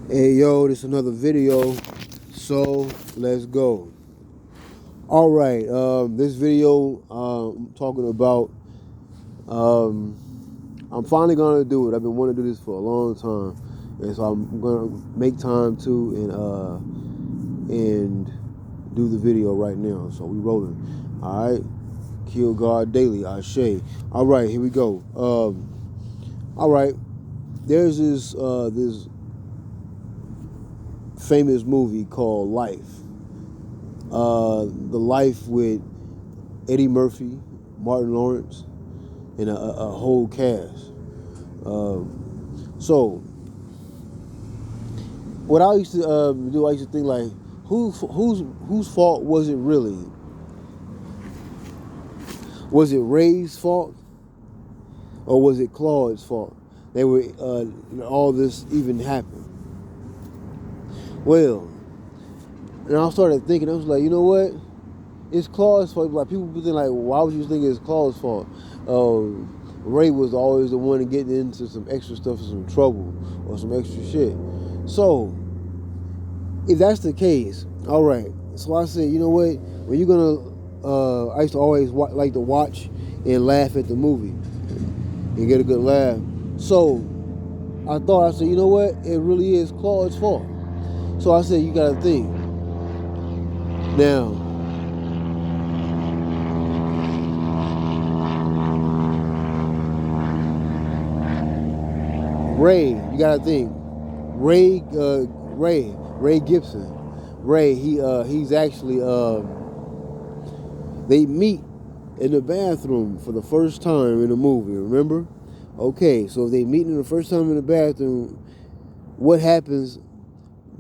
Hey yo, this is another video, so let's go. All right, this video I'm talking about. I'm finally gonna do it. I've been wanting to do this for a long time, and so I'm gonna make time to and do the video right now. So we rolling. All right, kill God daily. Ashe. All right, here we go. All right, there's this famous movie called Life. The Life with Eddie Murphy, Martin Lawrence, and a whole cast. So what I used to do, I used to think like, whose fault was it really? Was it Ray's fault, or was it Claude's fault? They were all this even happened. Well, and I started thinking, I was like, you know what? It's Claude's fault. Like, people think like, why would you think it's Claude's fault? Ray was always the one getting into some extra stuff or some trouble or some extra shit. So, if that's the case, all right. So I said, you know what? When you're gonna, I used to always like to watch and laugh at the movie and get a good laugh. So I said, you know what? It really is Claude's fault. So I said, you gotta think. Now, Ray, you gotta think. Ray Gibson. Ray, he's actually they meet in the bathroom for the first time in the movie, remember? Okay, so if they meet in the first time in the bathroom, what happens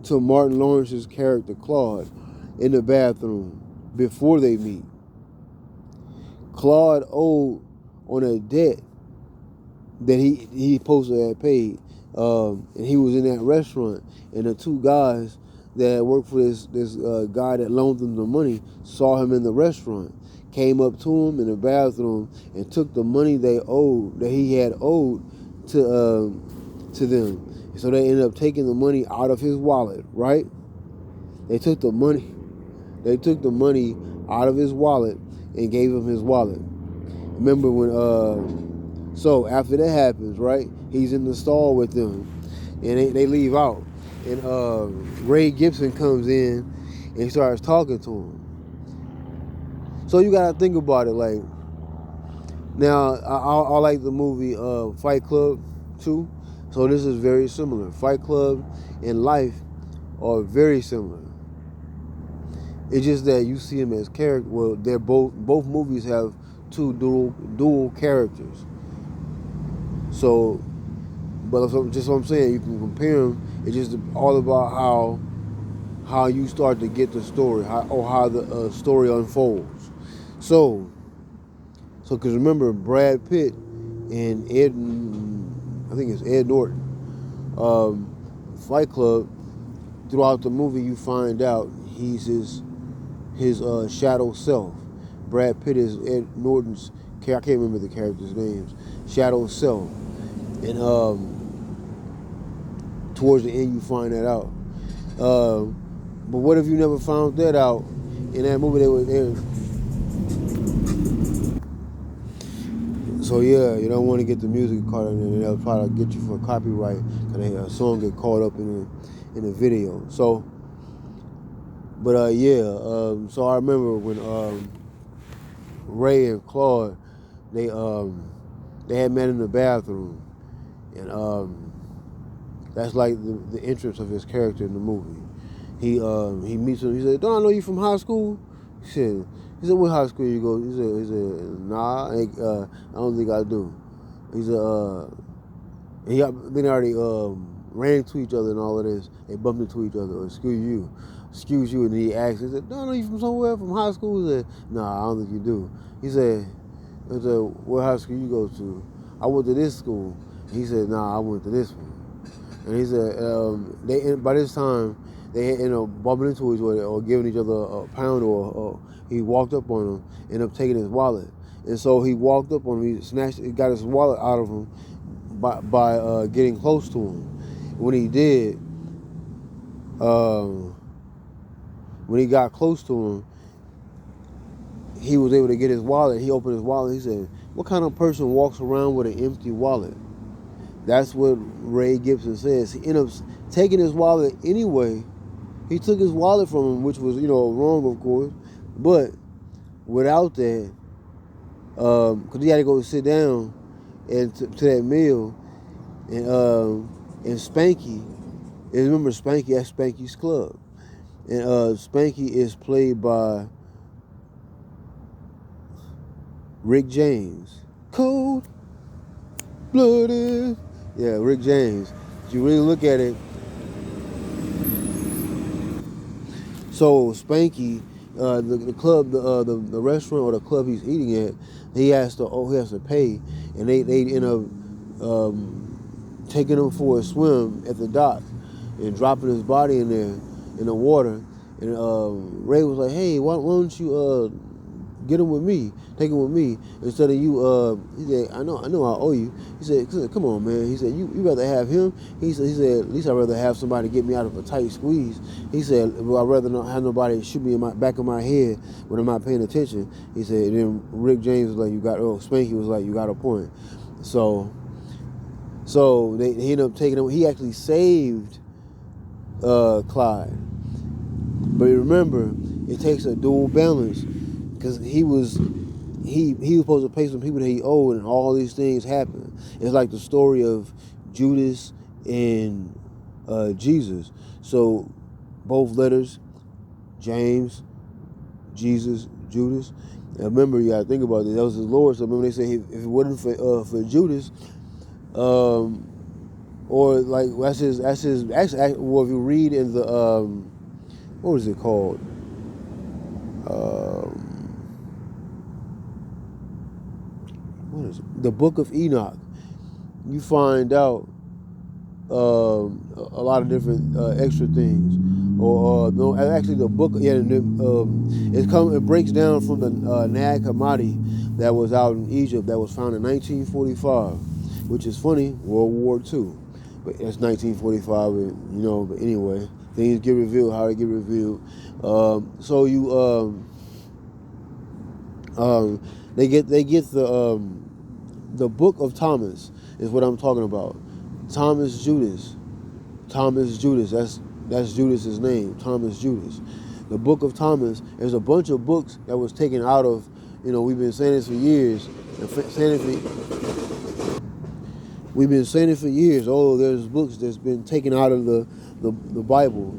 to Martin Lawrence's character Claude in the bathroom before they meet? Claude owed on a debt that he supposed to have paid, and he was in that restaurant, and the two guys that worked for this guy that loaned them the money saw him in the restaurant, came up to him in the bathroom and took the money that he had owed to them. So they ended up taking the money out of his wallet, right? They took the money out of his wallet and gave him his wallet. Remember when so after that happens, right? He's in the stall with them, and they leave out, and Ray Gibson comes in and starts talking to him. So you gotta think about it. Like, now I like the movie Fight Club too. So this is very similar. Fight Club and Life are very similar. It's just that you see them as characters. Well, they're both movies have two dual characters. So, but just what I'm saying, you can compare them. It's just all about how you start to get the story, how the story unfolds. So because remember, Brad Pitt and I think it's Ed Norton, Fight Club. Throughout the movie, you find out he's his shadow self. Brad Pitt is Ed Norton's. I can't remember the characters' names. Shadow self. And towards the end, you find that out. But what if you never found that out in that movie? So yeah, you don't want to get the music caught in there. They'll probably get you for copyright because a song get caught up in the video. So, but yeah. So I remember when Ray and Claude they had met in the bathroom, and that's like the entrance of his character in the movie. He meets him. He said, "Don't I know you from high school?" He said, "What high school you go?" He said, "Nah, I don't think I do." He said, they already ran into each other and all of this. They bumped into each other. Excuse you. And he asked, he said, "Don't I know you from somewhere, from high school?" He said, "Nah, I don't think you do." He said, "What high school you go to?" "I went to this school." He said, "Nah, I went to this one." And he said, by this time, they ended up bumping into each other or giving each other a pound, or he walked up on him, ended up taking his wallet. And so he walked up on him, he got his wallet out of him by getting close to him. When he did, when he got close to him, he was able to get his wallet. He opened his wallet. He said, "What kind of person walks around with an empty wallet?" That's what Ray Gibson says. He ended up taking his wallet anyway. He took his wallet from him, which was, wrong, of course. But without that, because he had to go sit down and to that meal, and Spanky, and remember Spanky, that's Spanky's club. And Spanky is played by Rick James. Cold-blooded. Yeah, Rick James. If you really look at it. So Spanky, the club, the restaurant or the club he's eating at, he has to pay, and they end up taking him for a swim at the dock and dropping his body in there in the water. And Ray was like, "Hey, why don't you get him with me? Take him with me instead of you." He said, "I know, I owe you." He said, "Come on, man." He said, "You rather have him?" He said, "At least I'd rather have somebody get me out of a tight squeeze." He said, "Well, I'd rather not have nobody shoot me in my back of my head when I'm not paying attention." He said, and then Rick James was like, Spanky was like, "You got a point." So they ended up taking him. He actually saved Clyde. But remember, it takes a dual balance, because he was supposed to pay some people that he owed, and all these things happened. It's like the story of Judas and Jesus. So both letters, James, Jesus, Judas. And remember, you gotta think about it. That was his Lord. So remember, they say if it wasn't for Judas, or like that's his. Actually, well, if you read in the what was it called? What is it? The Book of Enoch. You find out a lot of different extra things. Or no, actually the book. Yeah, it breaks down from the Nag Hammadi that was out in Egypt that was found in 1945, which is funny. World War II, but it's 1945. But anyway, things get revealed how they get revealed. So you they get the Book of Thomas is what I'm talking about. Thomas Judas. That's Judas's name. Thomas Judas. The Book of Thomas. There's a bunch of books that was taken out of. We've been saying this for years. We've been saying it for years. Oh, there's books that's been taken out of the Bible.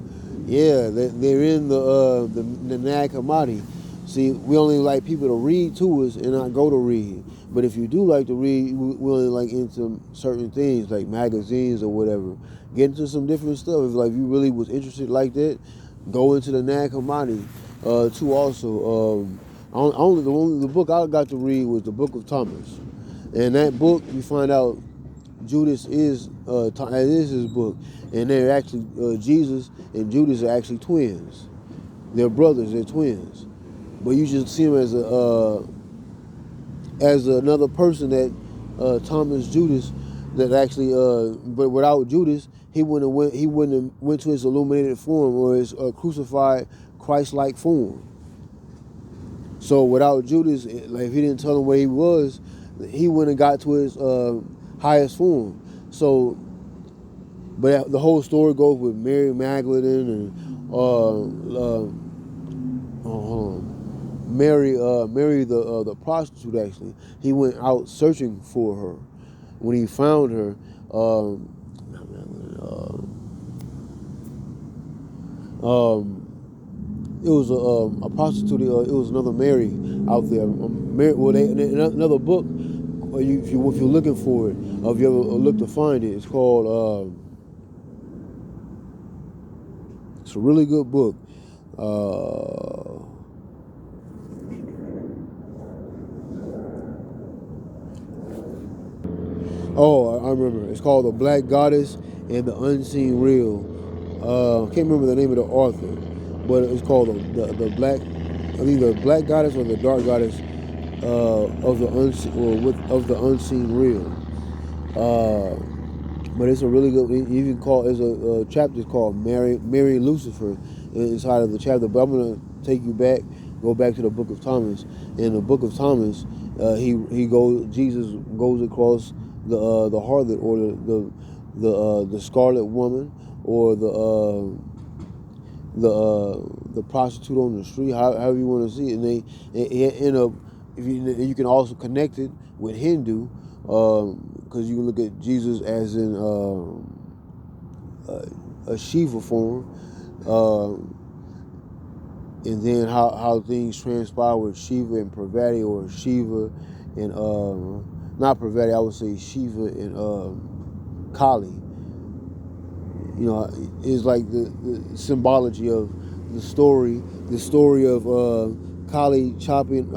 Yeah, they're in the Nag Hammadi. See, we only like people to read to us and not go to read. But if you do like to read, we only like into certain things like magazines or whatever. Get into some different stuff. If you really was interested like that, go into the Nag Hammadi too. Also, the book I got to read was the Book of Thomas, and that book you find out Judas is his book, and they're actually Jesus and Judas are actually twins. They're brothers. They're twins. But you just see him as another person that Thomas Judas that actually but without Judas he wouldn't have went to his illuminated form or his crucified Christ-like form. So without Judas, if he didn't tell him where he was, he wouldn't have got to his highest form. So, but the whole story goes with Mary Magdalene and Mary the prostitute. Actually, he went out searching for her. When he found her, it was a prostitute. It was another Mary out there. Another book. If you're looking for it, if you ever look to find it, it's called. It's a really good book. Oh, I remember. It's called The Black Goddess and the Unseen Real. I can't remember the name of the author, but it's called the Black. I think the Black Goddess or the Dark Goddess of the Unseen Real. But it's a really good. You can call it's a chapter called Mary Lucifer inside of the chapter. But I'm gonna take you back, go back to the Book of Thomas. In the Book of Thomas, Jesus goes across the harlot or the scarlet woman or the prostitute on the street, however you want to see it, and they end up. If you can also connect it with Hindu, because you can look at Jesus as in a Shiva form, and then how things transpire with Shiva and Parvati, or Shiva and not Parvati, I would say Shiva and Kali. You know, is like the symbology of the story of Kali chopping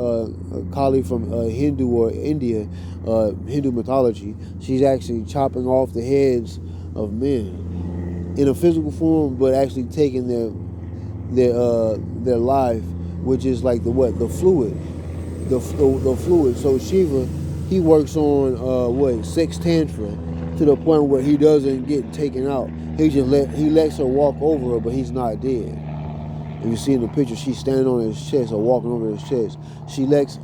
Kali from Hindu or India, Hindu mythology. She's actually chopping off the heads of men in a physical form, but actually taking their life, which is like the fluid, the fluid. So Shiva, he works on sex tantra to the point where he doesn't get taken out. He lets her walk over her, but he's not dead. If you see in the picture, she's standing on his chest or walking over his chest. He lets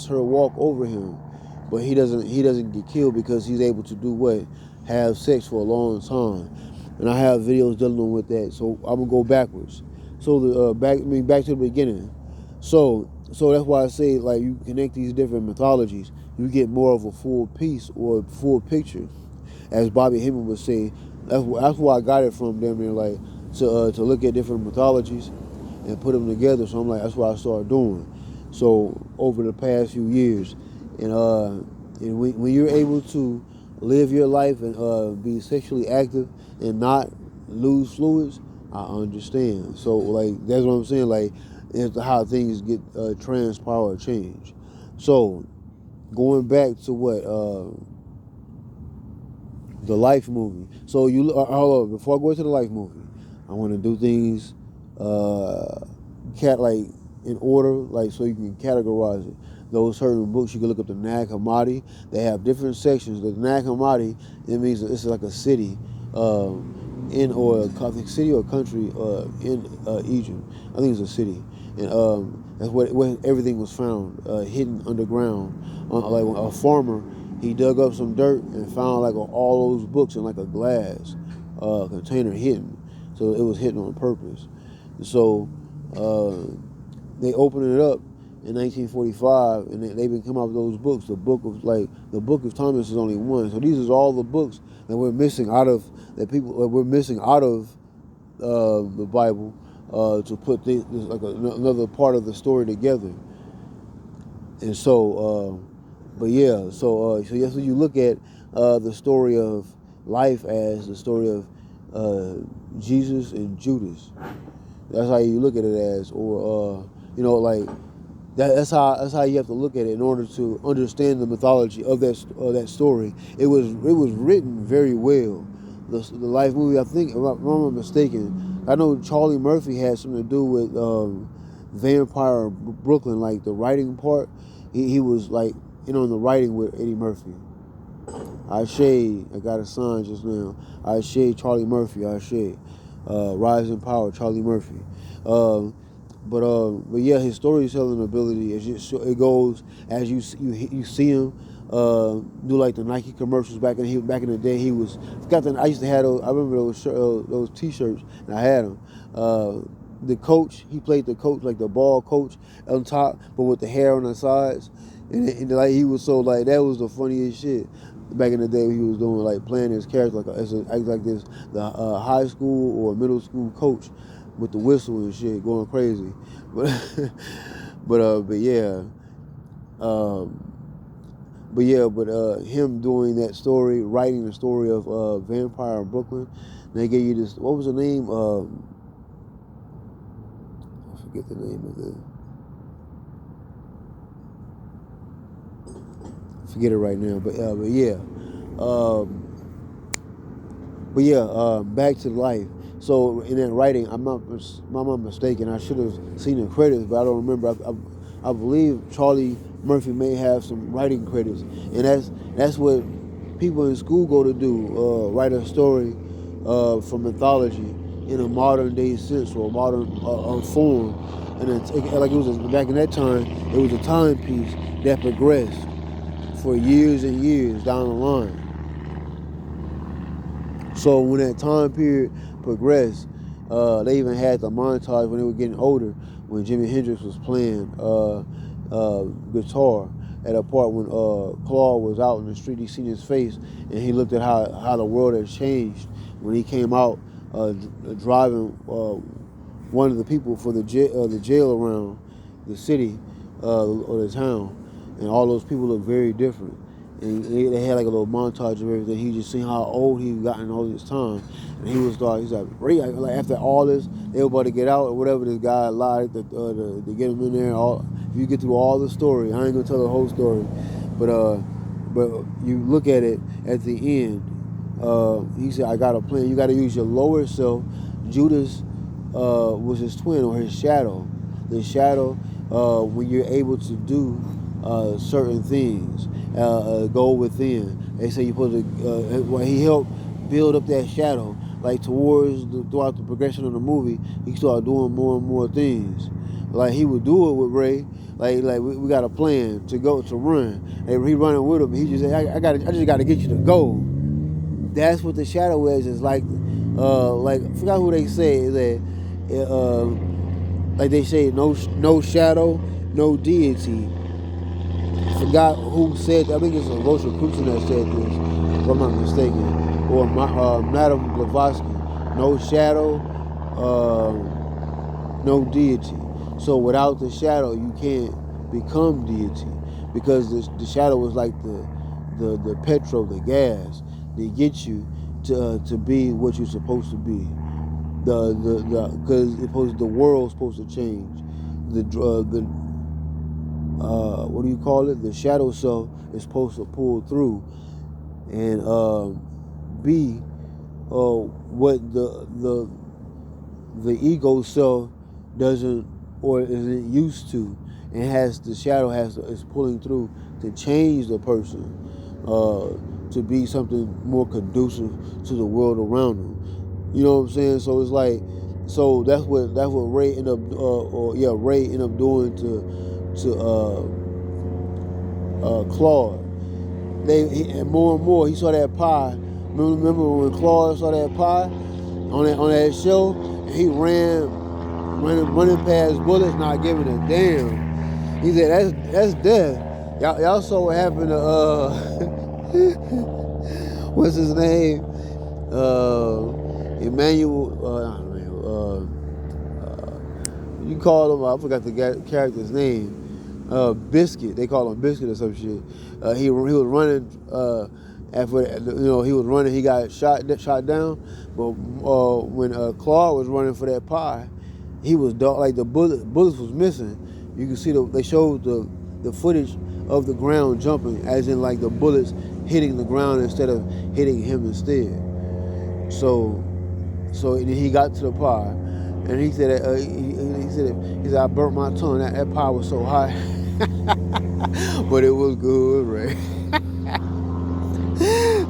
her walk over him, but he doesn't get killed because he's able to do what? Have sex for a long time. And I have videos dealing with that, so I'm gonna go backwards. So back to the beginning. So that's why I say, like, you connect these different mythologies, you get more of a full piece or full picture. As Bobby Hemmitt would say, that's where I got it from, damn near, like, to look at different mythologies and put them together. So I'm like, that's what I started doing. So over the past few years, and when you're able to live your life and be sexually active and not lose fluids, I understand. So, like, that's what I'm saying. Like, it's how things get transpire or change. So going back to the Life movie. So hold on, before I go into the Life movie, I want to do things like in order, like, so you can categorize it. Those certain books, you can look up the Nag Hammadi. They have different sections. The Nag Hammadi, it means it's like a city or a city or a country in Egypt. I think it's a city, and that's where everything was found, hidden underground. Like a farmer, he dug up some dirt and found like all those books in like a glass container hidden. So it was hidden on purpose. So they opened it up in 1945, and they've been coming out with those books. The Book of Thomas is only one. So these is all the books that we're missing out of the Bible to put this like another part of the story together. And so, so you look at the story of life as the story of Jesus and Judus. That's how you look at it as, or like that's how you have to look at it in order to understand the mythology of that story. It was written very well. The Life movie, I think, if I'm not mistaken, I know Charlie Murphy had something to do with Vampire Brooklyn, like the writing part. He was like in the writing with Eddie Murphy. I got a sign just now. I shade Charlie Murphy. Rise in Power, Charlie Murphy. But yeah, his storytelling ability it goes as you see him do like the Nike commercials back in the day. I used to have those. I remember those T-shirts, and I had them. The coach, he played the coach, like the ball coach on top, but with the hair on the sides, and like he was so like that was the funniest shit. Back in the day, when he was doing like playing his character like this, the high school or middle school coach with the whistle and shit, going crazy. But him doing that story, writing the story of Vampire in Brooklyn, they gave you this. What was the name? I forget the name of it. Forget it right now, back to life. So in that writing, I'm not mistaken, I should have seen the credits, but I don't remember. I believe Charlie Murphy may have some writing credits, and that's what people in school go to do, write a story from mythology in a modern day sense or modern form. And it's, like it was back in that time, it was a timepiece that progressed for years and years down the line. So when that time period progressed, they even had the montage when they were getting older, when Jimi Hendrix was playing guitar at a part when Claude was out in the street. He seen his face, and he looked at how the world has changed when he came out driving one of the people for the jail around the city or the town, and all those people look very different. And they had like a little montage of everything. He just seen how old he'd gotten all this time, and he's like, Ray, like after all this, they were about to get out or whatever. This guy lied to get him in there. If you get through all the story, I ain't gonna tell the whole story, but you look at it at the end. He said, I got a plan. You got to use your lower self. Judus was his twin or his shadow. The shadow, when you're able to do certain things, go within. They say you're supposed to, he helped build up that shadow. Like throughout the progression of the movie, he started doing more and more things. Like he would do it with Ray. Like we got a plan to run. And he running with him. He just said, I just got to get you to go. That's what the shadow is. It's like I forgot who they say is that like they say no shadow, no deity. Forgot who said that. I think it's a Rosicrucian that said this, if I'm not mistaken, or Madame Blavatsky. No shadow, no deity. So without the shadow, you can't become deity, because the shadow is like the petrol, the gas. They get you to be what you're supposed to be. Because the world's supposed to change. What do you call it? The shadow self is supposed to pull through and be what the ego self doesn't or isn't used to, and the shadow is pulling through to change the person to be something more conducive to the world around them. You know what I'm saying? So it's like, so that's what Ray ended up Ray ended up doing to Claude. And more he saw that pie. Remember when Claude saw that pie on that show, and he running past bullets, not giving a damn. He said that's death. Y'all saw what happened to what's his name? Emmanuel. You call him? I forgot the character's name. Biscuit. They call him Biscuit or some shit. He was running. After he was running, he got shot down. But when Claude was running for that pie, he was like the bullets was missing. You can see they showed the footage of the ground jumping, as in like the bullets hitting the ground instead of hitting him instead. So he got to the pie, and he said he said I burnt my tongue. That pie was so hot, but it was good, right?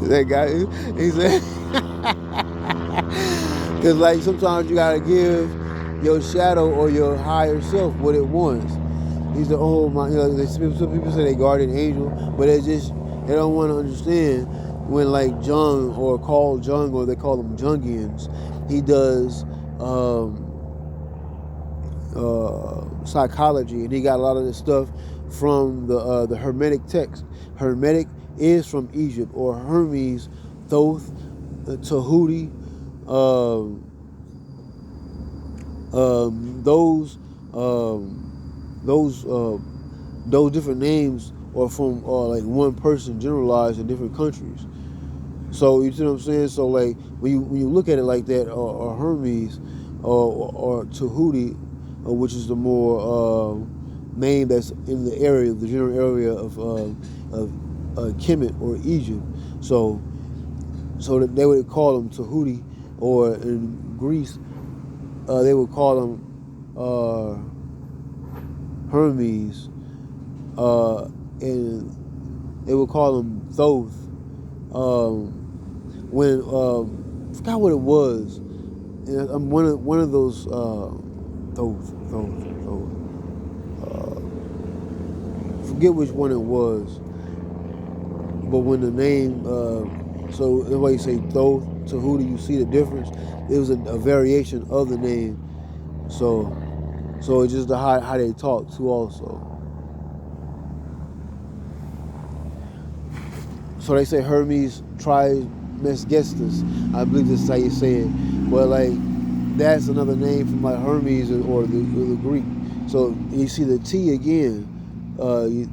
That guy, he said, because like sometimes you gotta give your shadow or your higher self what it wants. He said, oh my, some people say they guardian angel, but they don't want to understand when like Jung or Carl Jung, or they call them Jungians, he does psychology, and he got a lot of this stuff from the Hermetic text. Hermetic is from Egypt, or Hermes, Thoth, Tehuti, those different names are from like one person generalized in different countries. So you see what I'm saying? So like when you look at it like that, or Hermes, or Tehuti, which is the more name that's in the area, the general area of Hemmitt or Egypt. So that they would call them Tehuti, or in Greece they would call them Hermes, and they would call them Thoth, When I forgot what it was. And I'm one of those forget which one it was, but when the name so the way you say Thoth, Tehuti, you see the difference. It was a variation of the name, so it's just how they talk too also. So they say Hermes Trismegistus, I believe this is how you say it, but like that's another name from like Hermes or the Greek. So you see the T again,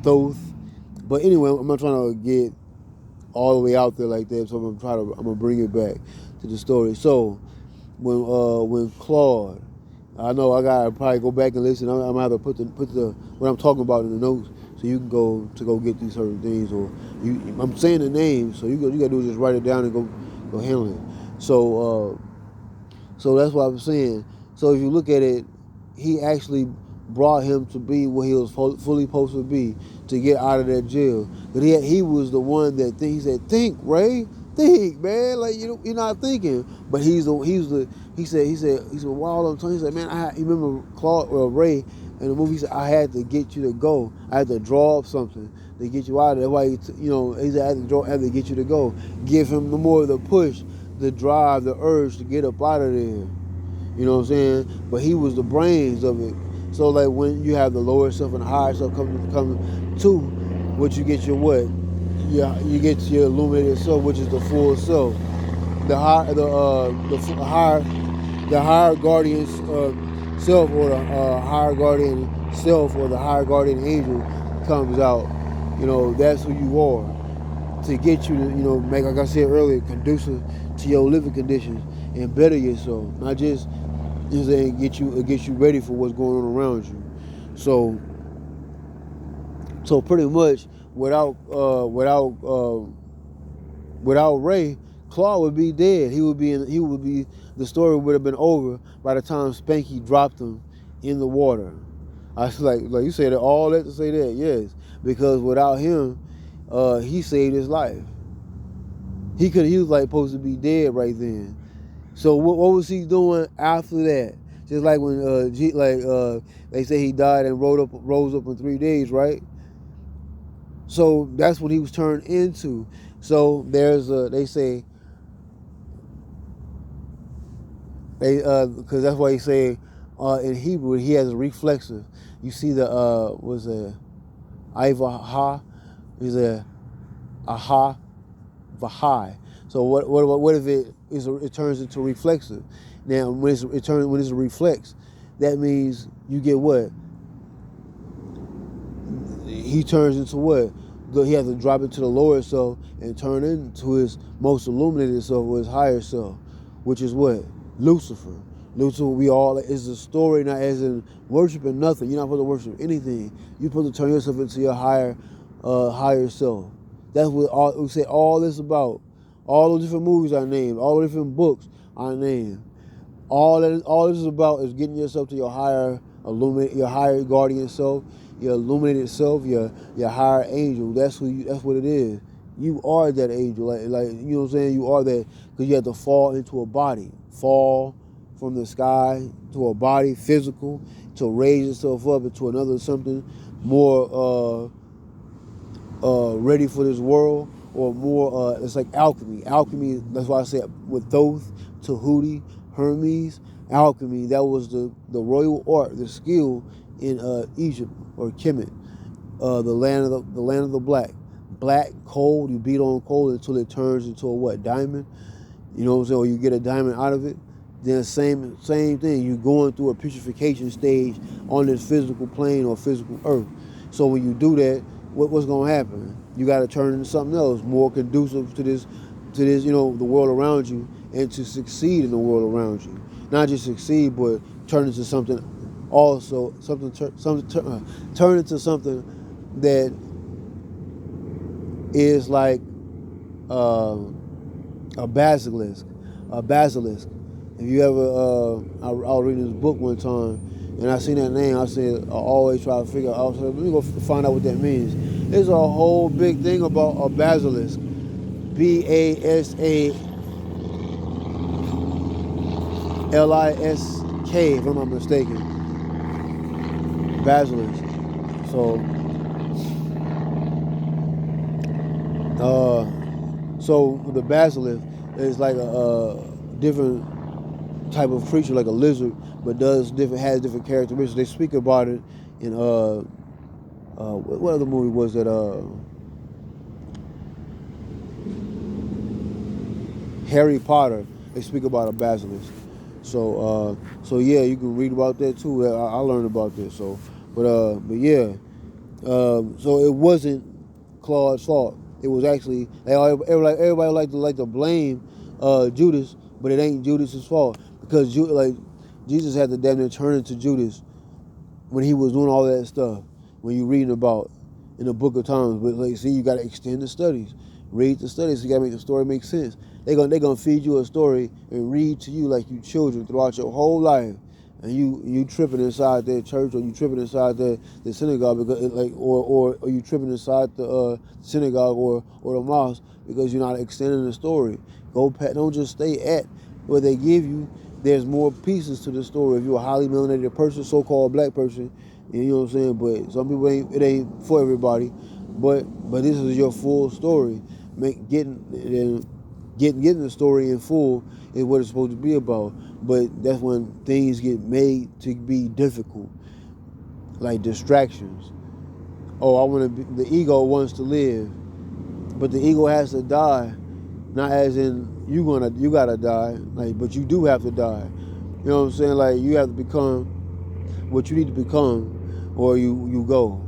Thoth. But anyway, I'm not trying to get all the way out there like that, so I'm gonna bring it back to the story. So when Claude, I know I gotta probably go back and listen. I'm gonna have to put the what I'm talking about in the notes, so you can go get these certain things, or I'm saying the name, so you gotta do is just write it down and go handle it. So that's what I'm saying. So if you look at it, he actually brought him to be what he was fully supposed to be, to get out of that jail. But he was the one that he said, "Think, Ray, think, man. Like you're not thinking." But he said, "While I'm telling you," he said, "Man, you remember Claude Or Ray in the movie? He said, I had to get you to go. I had to draw up something to get you out of there. That's why he said, I had to get you to go. Give him the more of the push, the drive, the urge to get up out of there. You know what I'm saying? But he was the brains of it. So like when you have the lower self and the higher self come to, what you get your what? Yeah, you get your illuminated self, which is the full self. The higher guardian self, or the higher guardian self, or the higher guardian angel comes out. That's who you are, to get you to make, like I said earlier, conducive to your living conditions and better yourself, not just get you ready for what's going on around you. So pretty much without Ray, Claude would be dead. He would be the story would have been over by the time Spanky dropped him in the water. I was like you said all that to say that, yes, because without him, he saved his life. He was like supposed to be dead right then. So what was he doing after that? Just like when they say he died and rose up in 3 days, right? So that's what he was turned into. So they say because that's why he say in Hebrew he has a reflexive. You see the was a Ivaha, he's a aha vahai. So what if it turns into reflexive? Now when it's a reflex, that means you get what? He turns into what? He has to drop it to the lower self and turn into his most illuminated self, or his higher self, which is what? Lucifer. Lucifer, is a story, not as in worshiping nothing. You're not supposed to worship anything. You're supposed to turn yourself into your higher self. That's what we say all this about. All those different movies I named, all the different books I named. All this is about is getting yourself to your higher guardian self, your illuminated self, your higher angel. That's what it is. You are that angel, like you know what I'm saying. You are that, because you have to fall into a body, fall from the sky to a body, physical, to raise yourself up into another something more ready for this world, or more. It's like alchemy. Alchemy. That's why I said with Thoth, Tehuti, Hermes, alchemy. That was the royal art, the skill in Egypt, or Hemmitt, the land of the black. Black coal, you beat on coal until it turns into a what? Diamond. You know what I'm saying? Or you get a diamond out of it. Then same thing. You're going through a putrification stage on this physical plane or physical earth. So when you do that, what's going to happen? You got to turn into something else more conducive to this, the world around you, and to succeed in the world around you. Not just succeed, but turn into something also, turn into something that is like a basilisk. If you ever, I was reading this book one time, and I seen that name. I said, I always try to figure out. Let me go find out what that means. There's a whole big thing about a basilisk. Basalisk, if I'm not mistaken. Basilisk. So, so the basilisk is like a different type of creature, like a lizard, but has different characteristics. They speak about it in what other movie was that? Harry Potter. They speak about a basilisk. So yeah, you can read about that too. I learned about this. So, but yeah. So it wasn't Claude's fault. It was actually everybody like to blame Judas, but it ain't Judas's fault because Jesus had to damn near turn into Judas when he was doing all that stuff. When you're reading about in the Book of Times, but see, you got to extend the studies, read the studies. You got to make the story make sense. They're gonna feed you a story and read to you like you children throughout your whole life. And you tripping inside their church, or you tripping inside the synagogue because or you tripping inside the synagogue or the mosque because you're not extending the story. Don't just stay at what they give you. There's more pieces to the story. If you're a highly melanated person, so-called black person, you know what I'm saying. But some people it ain't for everybody. But this is your full story. Getting the story in full is what it's supposed to be about. But that's when things get made to be difficult, like distractions. Oh, the ego wants to live, but the ego has to die, not as in you gotta die, but you do have to die. You know what I'm saying? Like you have to become what you need to become, or you go.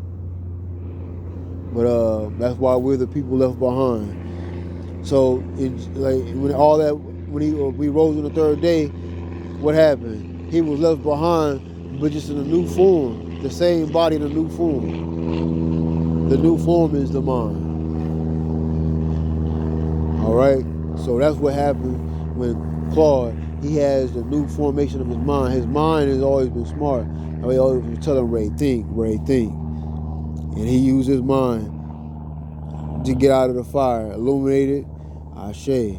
But that's why we're the people left behind. So when we rose on the third day. What happened? He was left behind, but just in a new form. The same body in a new form. The new form is the mind. All right? So that's what happened when Claude, he has the new formation of his mind. His mind has always been smart. He always was telling Ray, think. And he used his mind to get out of the fire. Illuminated, Ashe.